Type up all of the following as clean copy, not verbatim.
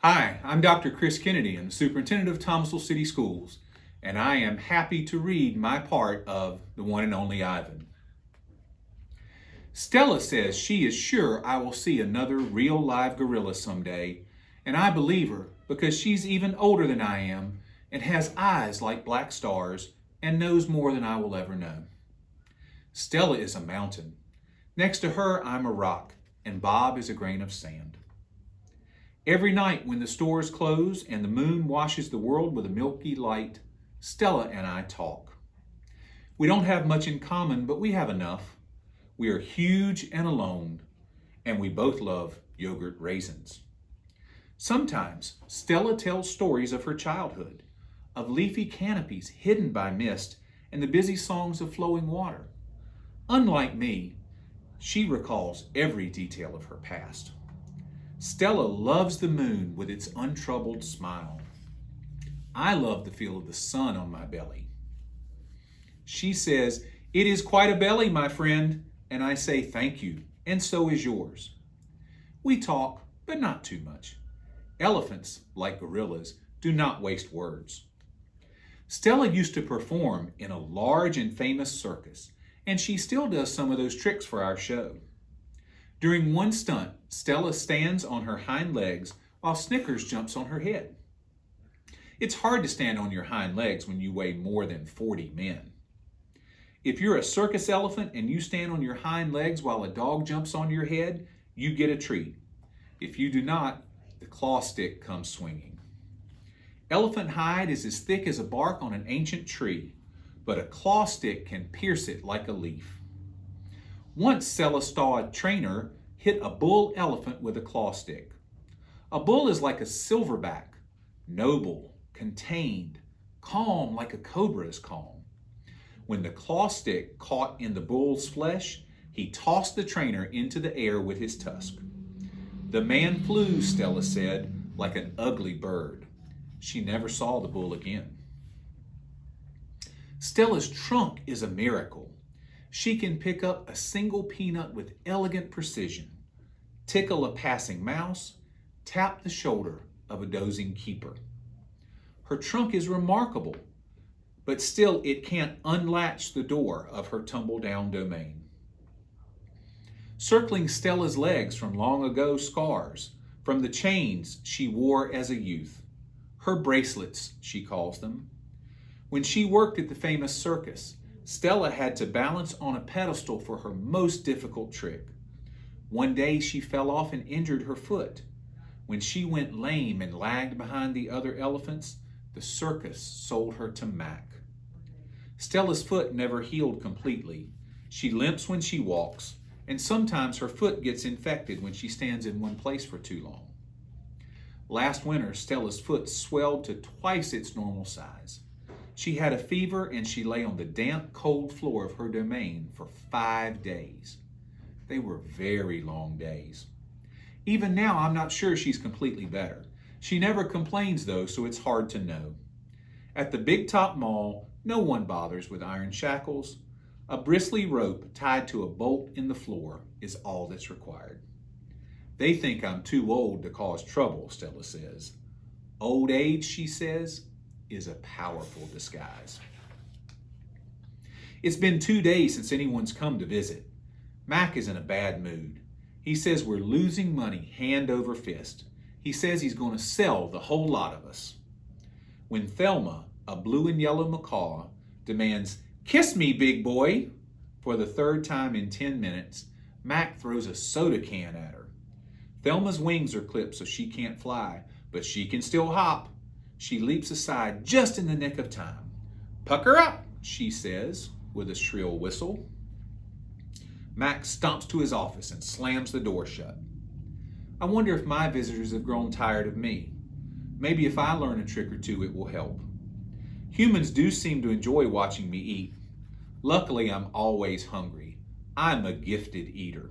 Hi, I'm Dr. Chris Kennedy. I'm the superintendent of Thomasville City Schools, and I am happy to read my part of The One and Only Ivan. Stella says she is sure I will see another real live gorilla someday, and I believe her because she's even older than I am and has eyes like black stars and knows more than I will ever know. Stella is a mountain. Next to her, I'm a rock, and Bob is a grain of sand. Every night when the stores close and the moon washes the world with a milky light, Stella and I talk. We don't have much in common, but we have enough. We are huge and alone, and we both love yogurt raisins. Sometimes Stella tells stories of her childhood, of leafy canopies hidden by mist and the busy songs of flowing water. Unlike me, she recalls every detail of her past. Stella loves the moon with its untroubled smile. I love the feel of the sun on my belly. She says, "It is quite a belly, my friend," and I say thank you, and so is yours. We talk, but not too much. Elephants, like gorillas, do not waste words. Stella used to perform in a large and famous circus, and she still does some of those tricks for our show. During one stunt, Stella stands on her hind legs while Snickers jumps on her head. It's hard to stand on your hind legs when you weigh more than 40 men. If you're a circus elephant and you stand on your hind legs while a dog jumps on your head, you get a treat. If you do not, the claw stick comes swinging. Elephant hide is as thick as a bark on an ancient tree, but a claw stick can pierce it like a leaf. Once Stella saw a trainer hit a bull elephant with a claw stick. A bull is like a silverback, noble, contained, calm like a cobra is calm. When the claw stick caught in the bull's flesh, he tossed the trainer into the air with his tusk. The man flew, Stella said, like an ugly bird. She never saw the bull again. Stella's trunk is a miracle. She can pick up a single peanut with elegant precision, tickle a passing mouse, tap the shoulder of a dozing keeper. Her trunk is remarkable, but still it can't unlatch the door of her tumble-down domain. Circling Stella's legs from long ago scars, from the chains she wore as a youth. Her bracelets, she calls them. When she worked at the famous circus, Stella had to balance on a pedestal for her most difficult trick. One day she fell off and injured her foot. When she went lame and lagged behind the other elephants, the circus sold her to Mac. Stella's foot never healed completely. She limps when she walks, and sometimes her foot gets infected when she stands in one place for too long. Last winter, Stella's foot swelled to twice its normal size. She had a fever and she lay on the damp, cold floor of her domain for 5 days. They were very long days. Even now, I'm not sure she's completely better. She never complains though, so it's hard to know. At the Big Top Mall, no one bothers with iron shackles. A bristly rope tied to a bolt in the floor is all that's required. They think I'm too old to cause trouble, Stella says. Old age, she says, is a powerful disguise. It's been 2 days since anyone's come to visit. Mac is in a bad mood. He says we're losing money hand over fist. He says he's going to sell the whole lot of us. When Thelma, a blue and yellow macaw, demands, "Kiss me, big boy," for the 3rd time in 10 minutes, Mac throws a soda can at her. Thelma's wings are clipped so she can't fly, but she can still hop. She leaps aside just in the nick of time. "Pucker up," she says with a shrill whistle. Mac stomps to his office and slams the door shut. I wonder if my visitors have grown tired of me. Maybe if I learn a trick or two, it will help. Humans do seem to enjoy watching me eat. Luckily, I'm always hungry. I'm a gifted eater.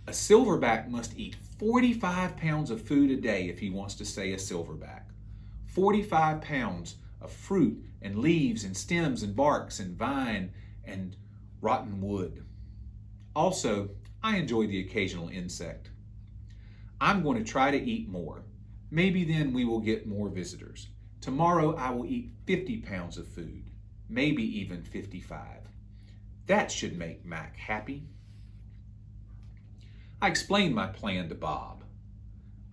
A silverback must eat 45 pounds of food a day if he wants to stay a silverback. 45 pounds of fruit and leaves and stems and barks and vine and rotten wood. Also, I enjoy the occasional insect. I'm going to try to eat more. Maybe then we will get more visitors. Tomorrow I will eat 50 pounds of food, maybe even 55. That should make Mac happy. I explained my plan to Bob.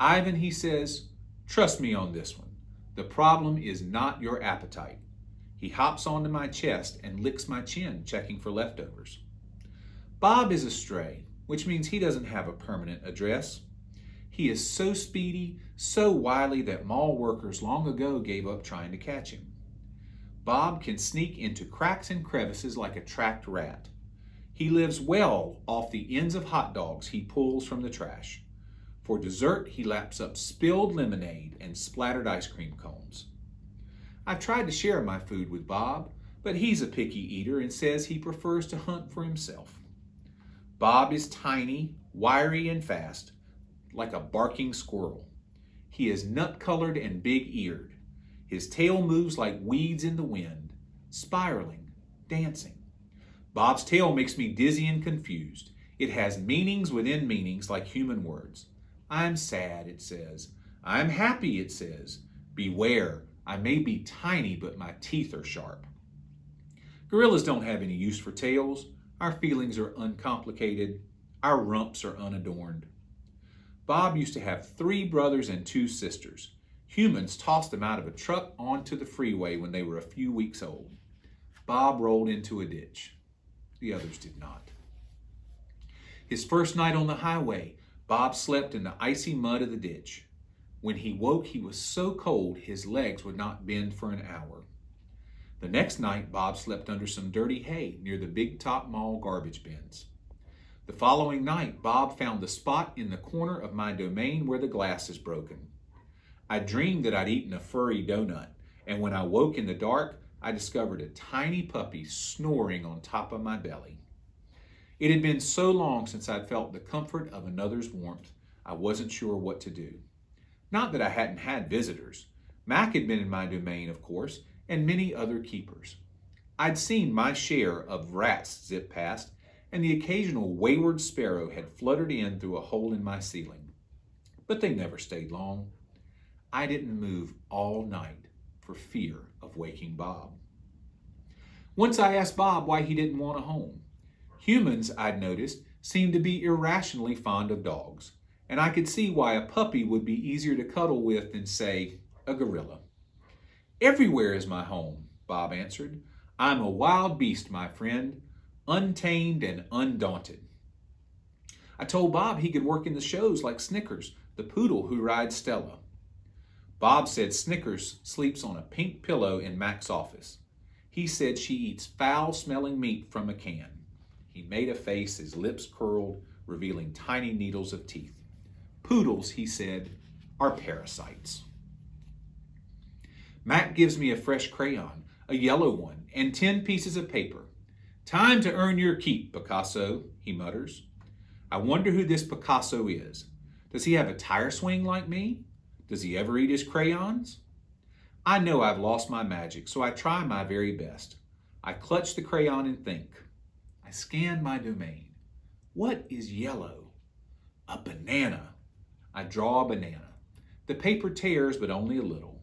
Ivan, he says, trust me on this one. The problem is not your appetite. He hops onto my chest and licks my chin, checking for leftovers. Bob is a stray, which means he doesn't have a permanent address. He is so speedy, so wily that mall workers long ago gave up trying to catch him. Bob can sneak into cracks and crevices like a tracked rat. He lives well off the ends of hot dogs he pulls from the trash. For dessert, he laps up spilled lemonade and splattered ice cream cones. I've tried to share my food with Bob, but he's a picky eater and says he prefers to hunt for himself. Bob is tiny, wiry, and fast, like a barking squirrel. He is nut-colored and big-eared. His tail moves like weeds in the wind, spiraling, dancing. Bob's tail makes me dizzy and confused. It has meanings within meanings like human words. I'm sad, it says. I'm happy, it says. Beware, I may be tiny, but my teeth are sharp. Gorillas don't have any use for tails. Our feelings are uncomplicated. Our rumps are unadorned. Bob used to have 3 brothers and 2 sisters. Humans tossed them out of a truck onto the freeway when they were a few weeks old. Bob rolled into a ditch. The others did not. His first night on the highway, Bob slept in the icy mud of the ditch. When he woke, he was so cold his legs would not bend for an hour. The next night, Bob slept under some dirty hay near the Big Top Mall garbage bins. The following night, Bob found the spot in the corner of my domain where the glass is broken. I dreamed that I'd eaten a furry donut, and when I woke in the dark, I discovered a tiny puppy snoring on top of my belly. It had been so long since I'd felt the comfort of another's warmth, I wasn't sure what to do. Not that I hadn't had visitors. Mac had been in my domain, of course, and many other keepers. I'd seen my share of rats zip past, and the occasional wayward sparrow had fluttered in through a hole in my ceiling. But they never stayed long. I didn't move all night for fear of waking Bob. Once I asked Bob why he didn't want a home. Humans, I'd noticed, seemed to be irrationally fond of dogs, and I could see why a puppy would be easier to cuddle with than, say, a gorilla. Everywhere is my home, Bob answered. I'm a wild beast, my friend, untamed and undaunted. I told Bob he could work in the shows like Snickers, the poodle who rides Stella. Bob said Snickers sleeps on a pink pillow in Mac's office. He said she eats foul-smelling meat from a can. He made a face, his lips curled, revealing tiny needles of teeth. Poodles, he said, are parasites. Mac gives me a fresh crayon, a yellow one, and 10 pieces of paper. Time to earn your keep, Picasso, he mutters. I wonder who this Picasso is. Does he have a tire swing like me? Does he ever eat his crayons? I know I've lost my magic, so I try my very best. I clutch the crayon and think. I scan my domain. What is yellow? A banana. I draw a banana. The paper tears, but only a little.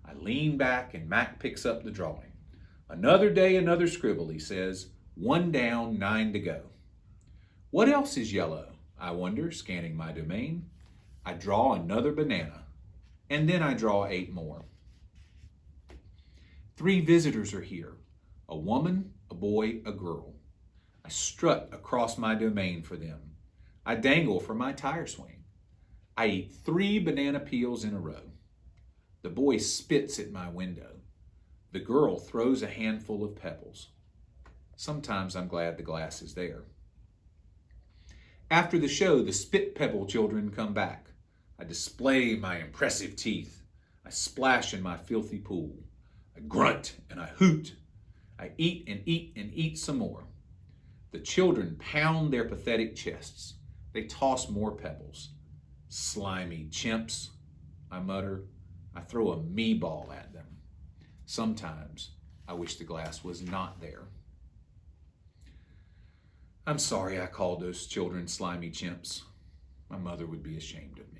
I lean back and Mac picks up the drawing. Another day, another scribble, he says. 1 down, 9 to go. What else is yellow? I wonder, scanning my domain. I draw another banana. And then I draw 8 more. 3 visitors are here. A woman, a boy, a girl. I strut across my domain for them. I dangle for my tire swing. I eat 3 banana peels in a row. The boy spits at my window. The girl throws a handful of pebbles. Sometimes I'm glad the glass is there. After the show, the spit pebble children come back. I display my impressive teeth. I splash in my filthy pool. I grunt and I hoot. I eat and eat and eat some more. The children pound their pathetic chests. They toss more pebbles. Slimy chimps, I mutter. I throw a me-ball at them. Sometimes I wish the glass was not there. I'm sorry I called those children slimy chimps. My mother would be ashamed of me.